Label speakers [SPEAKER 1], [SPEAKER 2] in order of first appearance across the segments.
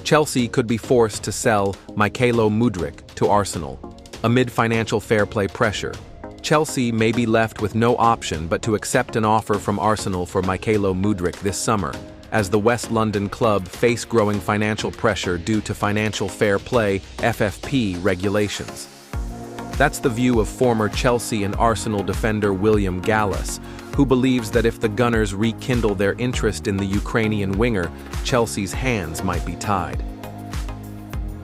[SPEAKER 1] Chelsea could be forced to sell Mykhaylo Mudryk to Arsenal. Amid financial fair play pressure, Chelsea may be left with no option but to accept an offer from Arsenal for Mykhaylo Mudryk this summer, as the West London club face growing financial pressure due to financial fair play (FFP) regulations. That's the view of former Chelsea and Arsenal defender William Gallas, who believes that if the Gunners rekindle their interest in the Ukrainian winger, Chelsea's hands might be tied.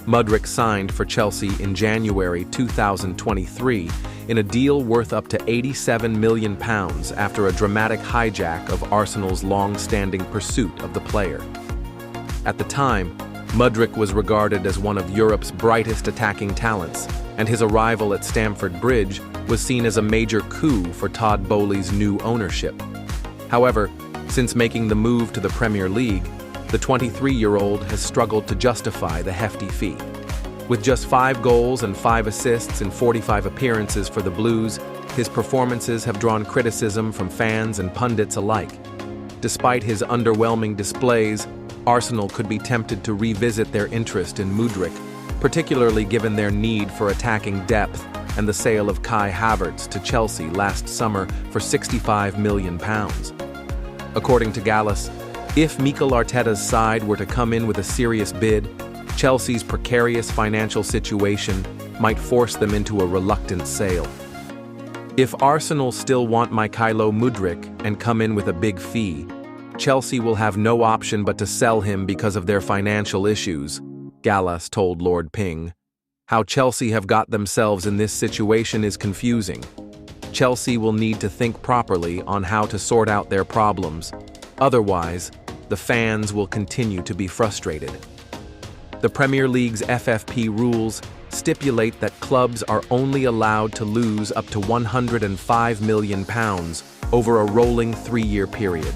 [SPEAKER 1] Mudryk signed for Chelsea in January 2023 in a deal worth up to £87 million after a dramatic hijack of Arsenal's long-standing pursuit of the player. At the time, Mudryk was regarded as one of Europe's brightest attacking talents, and his arrival at Stamford Bridge was seen as a major coup for Todd Boehly's new ownership. However, since making the move to the Premier League, the 23-year-old has struggled to justify the hefty fee. With just 5 goals and 5 assists in 45 appearances for the Blues, his performances have drawn criticism from fans and pundits alike. Despite his underwhelming displays, Arsenal could be tempted to revisit their interest in Mudryk, particularly given their need for attacking depth and the sale of Kai Havertz to Chelsea last summer for £65 million. According to Gallas, if Mikel Arteta's side were to come in with a serious bid, Chelsea's precarious financial situation might force them into a reluctant sale. If Arsenal still want Mykhaylo Mudryk and come in with a big fee, Chelsea will have no option but to sell him because of their financial issues, Gallas told Lord Ping. How Chelsea have got themselves in this situation is confusing. Chelsea will need to think properly on how to sort out their problems. Otherwise, the fans will continue to be frustrated. The Premier League's FFP rules stipulate that clubs are only allowed to lose up to £105 million over a rolling 3-year period.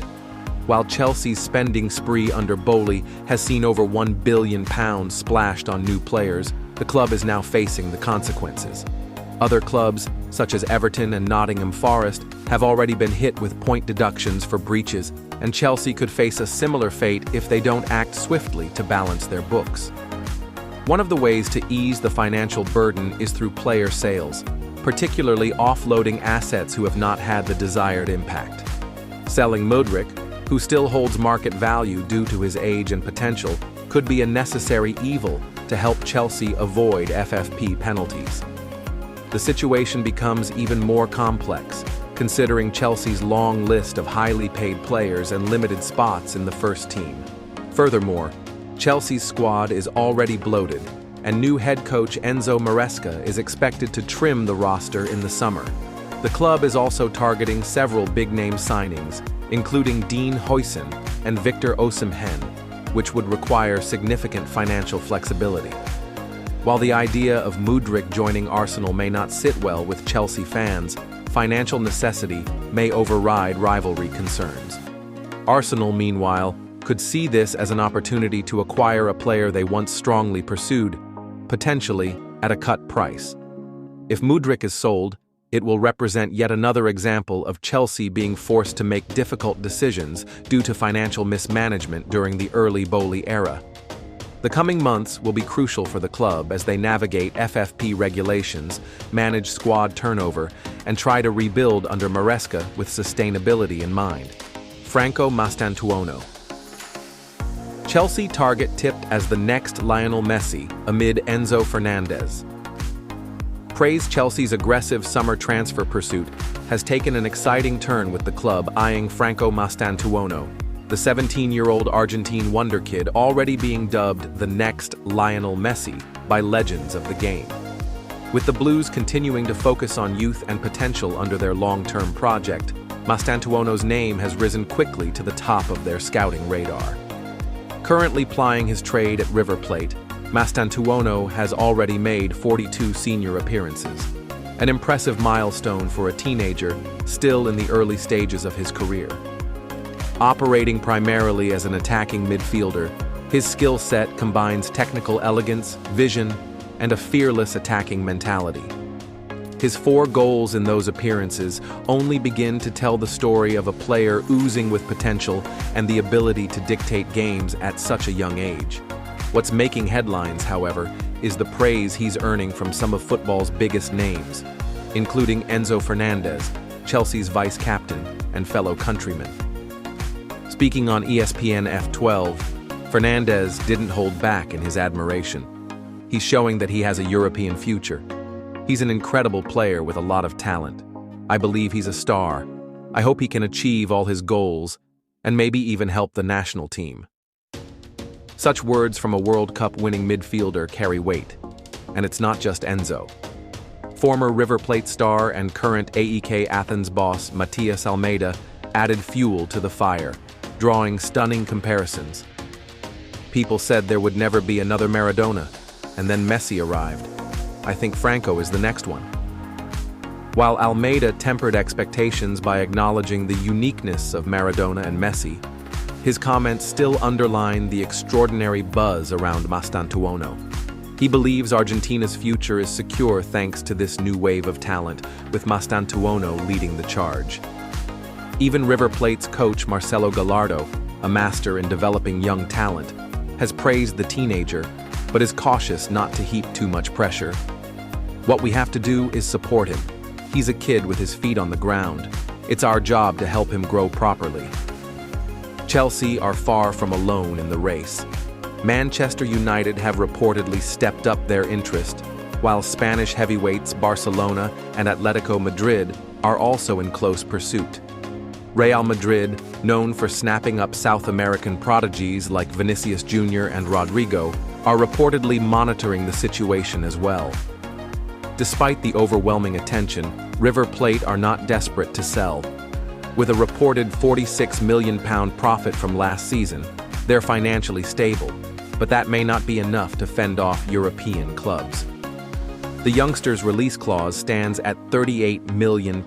[SPEAKER 1] While Chelsea's spending spree under Boehly has seen over £1 billion splashed on new players, the club is now facing the consequences. Other clubs, such as Everton and Nottingham Forest, have already been hit with point deductions for breaches, and Chelsea could face a similar fate if they don't act swiftly to balance their books. One of the ways to ease the financial burden is through player sales, particularly offloading assets who have not had the desired impact. Selling Mudryk, who still holds market value due to his age and potential, could be a necessary evil to help Chelsea avoid FFP penalties. The situation becomes even more complex, considering Chelsea's long list of highly paid players and limited spots in the first team. Furthermore, Chelsea's squad is already bloated, and new head coach Enzo Marresca is expected to trim the roster in the summer. The club is also targeting several big-name signings, including Dean Huijsen and Victor Osimhen, which would require significant financial flexibility. While the idea of Mudryk joining Arsenal may not sit well with Chelsea fans, financial necessity may override rivalry concerns. Arsenal, meanwhile, could see this as an opportunity to acquire a player they once strongly pursued, potentially at a cut price. If Mudryk is sold, it will represent yet another example of Chelsea being forced to make difficult decisions due to financial mismanagement during the early Boehly era. The coming months will be crucial for the club as they navigate FFP regulations, manage squad turnover, and try to rebuild under Marresca with sustainability in mind. Franco Mastantuono. Chelsea target tipped as the next Lionel Messi amid Enzo Fernandez. Praise Chelsea's aggressive summer transfer pursuit has taken an exciting turn with the club eyeing Franco Mastantuono, the 17-year-old Argentine wonderkid already being dubbed the next Lionel Messi by legends of the game. With the Blues continuing to focus on youth and potential under their long-term project, Mastantuono's name has risen quickly to the top of their scouting radar. Currently plying his trade at River Plate, Mastantuono has already made 42 senior appearances, an impressive milestone for a teenager still in the early stages of his career. Operating primarily as an attacking midfielder, his skill set combines technical elegance, vision, and a fearless attacking mentality. His 4 goals in those appearances only begin to tell the story of a player oozing with potential and the ability to dictate games at such a young age. What's making headlines, however, is the praise he's earning from some of football's biggest names, including Enzo Fernandez, Chelsea's vice-captain and fellow countryman. Speaking on ESPN F12, Fernandez didn't hold back in his admiration. He's showing that he has a European future. He's an incredible player with a lot of talent. I believe he's a star. I hope he can achieve all his goals and maybe even help the national team. Such words from a World Cup winning midfielder carry weight. And it's not just Enzo. Former River Plate star and current AEK Athens boss Matías Almeida added fuel to the fire, drawing stunning comparisons. People said there would never be another Maradona, and then Messi arrived. I think Franco is the next one. While Almeida tempered expectations by acknowledging the uniqueness of Maradona and Messi, his comments still underline the extraordinary buzz around Mastantuono. He believes Argentina's future is secure thanks to this new wave of talent, with Mastantuono leading the charge. Even River Plate's coach Marcelo Gallardo, a master in developing young talent, has praised the teenager, but is cautious not to heap too much pressure. What we have to do is support him. He's a kid with his feet on the ground. It's our job to help him grow properly. Chelsea are far from alone in the race. Manchester United have reportedly stepped up their interest, while Spanish heavyweights Barcelona and Atletico Madrid are also in close pursuit. Real Madrid, known for snapping up South American prodigies like Vinicius Jr. and Rodrigo, are reportedly monitoring the situation as well. Despite the overwhelming attention, River Plate are not desperate to sell. With a reported £46 million profit from last season, they're financially stable, but that may not be enough to fend off European clubs. The youngster's release clause stands at £38 million,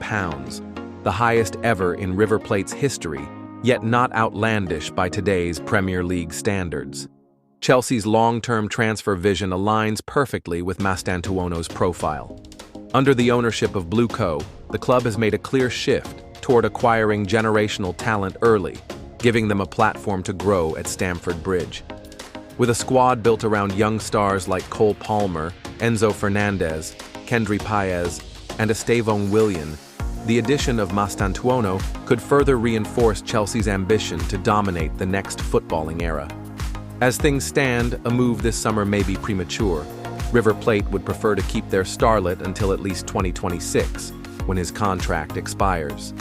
[SPEAKER 1] the highest ever in River Plate's history, yet not outlandish by today's Premier League standards. Chelsea's long-term transfer vision aligns perfectly with Mastantuono's profile. Under the ownership of Blue Co., the club has made a clear shift toward acquiring generational talent early, giving them a platform to grow at Stamford Bridge. With a squad built around young stars like Cole Palmer, Enzo Fernandez, Kendry Páez, and Estevão Willian, the addition of Mastantuono could further reinforce Chelsea's ambition to dominate the next footballing era. As things stand, a move this summer may be premature. River Plate would prefer to keep their starlet until at least 2026, when his contract expires.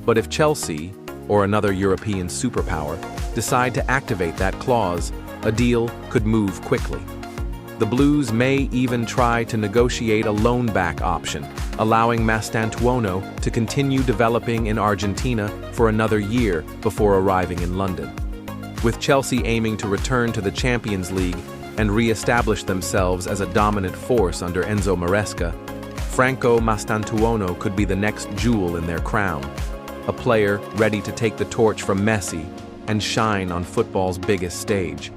[SPEAKER 1] But if Chelsea, or another European superpower, decide to activate that clause, a deal could move quickly. The Blues may even try to negotiate a loan-back option, allowing Mastantuono to continue developing in Argentina for another year before arriving in London. With Chelsea aiming to return to the Champions League and re-establish themselves as a dominant force under Enzo Marresca, Franco Mastantuono could be the next jewel in their crown, a player ready to take the torch from Messi and shine on football's biggest stage.